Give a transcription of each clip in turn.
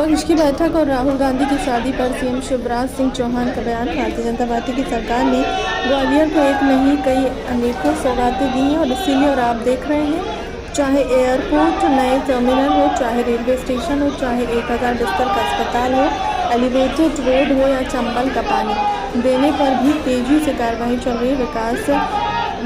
विपक्ष की बैठक और राहुल गांधी की शादी पर सीएम शिवराज सिंह चौहान का बयान। भारतीय जनता पार्टी की सरकार ने ग्वालियर को एक नहीं कई अनेकों सौगातें दी हैं और इसीलिए और आप देख रहे हैं, चाहे एयरपोर्ट, नए टर्मिनल हो, चाहे रेलवे स्टेशन हो, चाहे 1000 बिस्तर का अस्पताल हो, एलिवेटेड रोड हो या चंबल का पानी देने पर भी तेजी से कार्रवाई चल रही है। विकास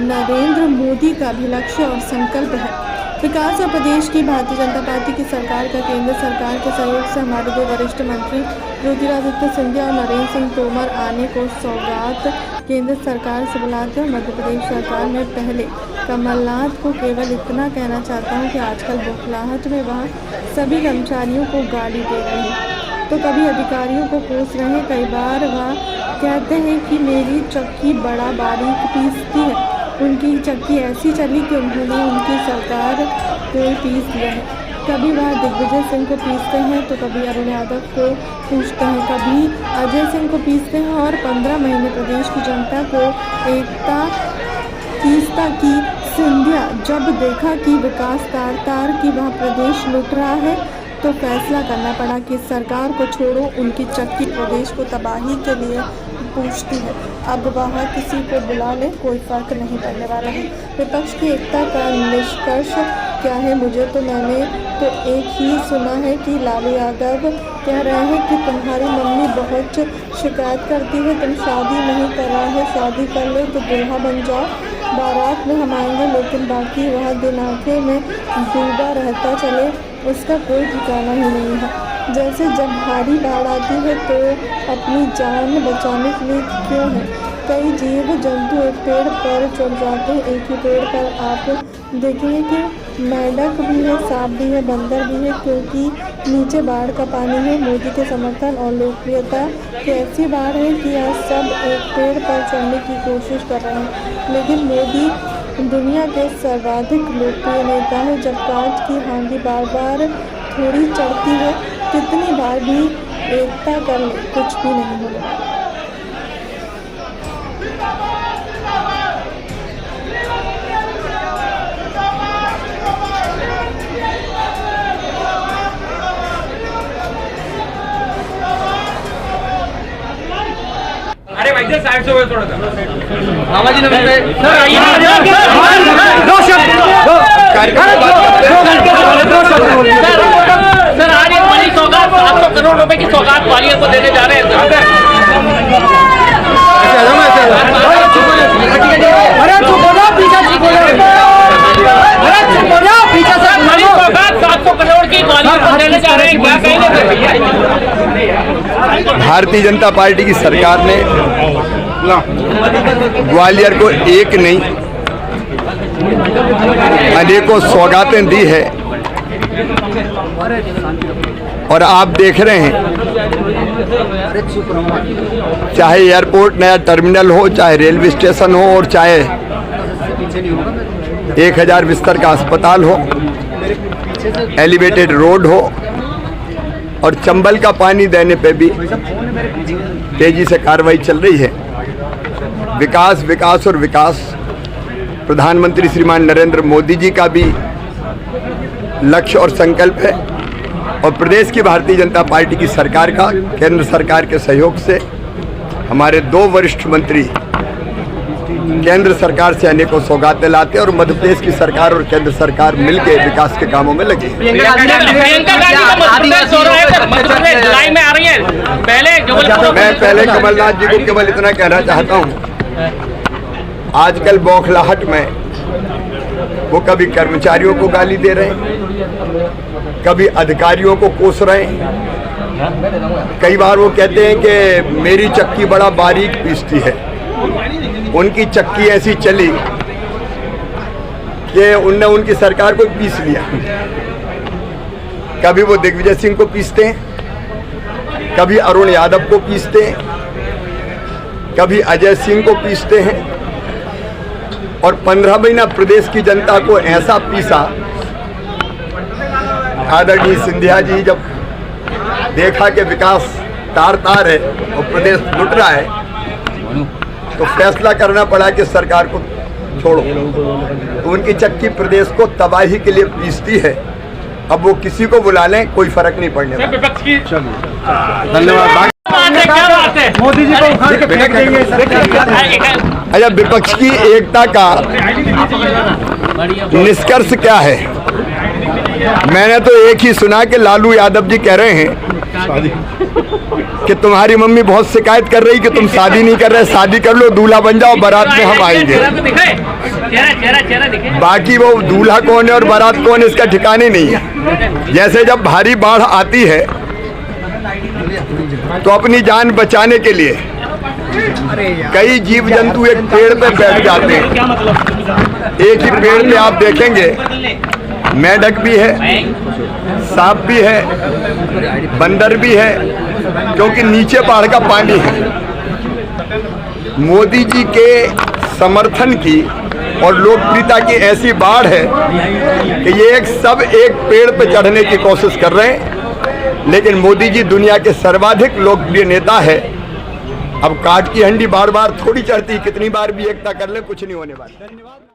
नरेंद्र मोदी का भी लक्ष्य और संकल्प है। विकास और प्रदेश की भारतीय जनता पार्टी की सरकार का केंद्र सरकार के सहयोग से हमारे दो वरिष्ठ मंत्री ज्योतिरादित्य सिंधिया और नरेंद्र सिंह तोमर आने को सौगात केंद्र सरकार से बुलाते हैं। मध्य प्रदेश सरकार में पहले कमलनाथ को केवल इतना कहना चाहता हूं कि आजकल बौखलाहट में वह सभी कर्मचारियों को गाली दे रहे हैं, तो कभी अधिकारियों को कोस रहे हैं। कई बार वह कहते हैं कि मेरी चक्की बड़ा बारीक पीसती है। उनकी चक्की ऐसी चली कि उन्होंने उनकी सरकार को पीस दिया है। कभी वह दिग्विजय सिंह को पीसते हैं तो कभी अरुण यादव को पूछते हैं, कभी अजय सिंह को पीसते हैं और 15 महीने प्रदेश की जनता को एकता तीस्ता की सिंधिया जब देखा कि विकास तार की वह प्रदेश लुट रहा है तो फैसला करना पड़ा कि सरकार को छोड़ो, उनकी चक्की प्रदेश को तबाही के लिए पूछती है। अब वह किसी को बुला ले, कोई फर्क नहीं पड़ने वाला है। विपक्ष की एकता का निष्कर्ष क्या है? मैंने तो एक ही सुना है कि लालू यादव कह रहे हैं कि तुम्हारी मम्मी बहुत शिकायत करती है, तुम शादी नहीं कर रहा है, शादी कर लो तो दूल्हा बन जाओ, बारात में हम आएंगे, लेकिन बाकी वह दिन आंखें में डूबा रहता चले, उसका कोई ठिकाना ही नहीं है। जैसे जब भारी बाढ़ आती है तो अपनी जान बचाने के लिए क्यों है कई जीव जंतु एक पेड़ पर चढ़ जाते हैं। एक ही पेड़ पर आप देखेंगे कि मेंढक भी है, सांप भी है, बंदर भी है, क्योंकि नीचे बाढ़ का पानी है। मोदी के समर्थन और लोकप्रियता की ऐसी बाढ़ है कि आज सब एक पेड़ पर चढ़ने की कोशिश कर रहे हैं, लेकिन मोदी दुनिया के सर्वाधिक लोकप्रिय नेता है। जब कांच की हांडी बार बार थोड़ी चढ़ती है, कितनी बार भी एकता कर ले, कुछ भी नहीं होगा। अरे भाई जी साइड से हो थोड़ा सा। मामा जी नमस्ते सर आइए सर, आज एक बड़ी सौगात 700 करोड़ रुपए की सौगात ग्वालियर को देने जा रहे हैं। बड़ी सौगात 700 करोड़ की ग्वालियर को देने जा रहे हैं, क्या कहेंगे? भारतीय जनता पार्टी की सरकार ने ग्वालियर को एक नहीं अनेकों सौगातें दी है और आप देख रहे हैं, चाहे एयरपोर्ट नया टर्मिनल हो, चाहे रेलवे स्टेशन हो और चाहे 1000 बिस्तर का अस्पताल हो, एलिवेटेड रोड हो और चंबल का पानी देने पे भी तेजी से कार्रवाई चल रही है। विकास विकास और विकास प्रधानमंत्री श्रीमान नरेंद्र मोदी जी का भी लक्ष्य और संकल्प है और प्रदेश की भारतीय जनता पार्टी की सरकार का केंद्र सरकार के सहयोग से हमारे दो वरिष्ठ मंत्री केंद्र सरकार से अनेकों सौगातें लाते हैं और मध्य प्रदेश की सरकार और केंद्र सरकार मिलकर विकास के कामों में लगी। मैं पहले कमलनाथ जी को केवल इतना कहना चाहता हूं, आजकल बौखलाहट में वो कभी कर्मचारियों को गाली दे रहे हैं, कभी अधिकारियों को कोस रहे हैं। कई बार वो कहते हैं कि मेरी चक्की बड़ा बारीक पीसती है। उनकी चक्की ऐसी चली कि उनने उनकी सरकार को पीस लिया। कभी वो दिग्विजय सिंह को पीसते हैं, कभी अरुण यादव को पीसते हैं, कभी अजय सिंह को पीसते हैं और 15 महीना प्रदेश की जनता को ऐसा पीसा। आदरणीय सिंधिया जी जब देखा कि विकास तार है और प्रदेश लुट रहा है तो फैसला करना पड़ा कि सरकार को छोड़ो। तो उनकी चक्की प्रदेश को तबाही के लिए पीसती है अब वो किसी को बुला लें, कोई फर्क नहीं पड़ने वाला। विपक्ष की धन्यवाद। क्या बात है? मोदी जी को उखाड़ के फेंक देंगे। अच्छा, विपक्ष की एकता का निष्कर्ष क्या है? मैंने तो एक ही सुना कि लालू यादव जी कह रहे हैं कि तुम्हारी मम्मी बहुत शिकायत कर रही कि तुम शादी नहीं कर रहे, शादी कर लो, दूल्हा बन जाओ, बारात में हम आएंगे। बाकी वो दूल्हा कौन है और बारात कौन है इसका ठिकाने नहीं है। जैसे जब भारी बाढ़ आती है तो अपनी जान बचाने के लिए कई जीव जंतु एक पेड़ पे बैठ जाते हैं। एक ही पेड़ पे आप देखेंगे मेंढक भी है, सांप भी है, बंदर भी है, क्योंकि नीचे पहाड़ का पानी है। मोदी जी के समर्थन की और लोकप्रियता की ऐसी बाढ़ है कि ये सब एक पेड़ पे चढ़ने की कोशिश कर रहे हैं, लेकिन मोदी जी दुनिया के सर्वाधिक लोकप्रिय नेता है। अब काट की हंडी बार बार थोड़ी चढ़ती, कितनी बार भी एकता कर ले कुछ नहीं होने वाला।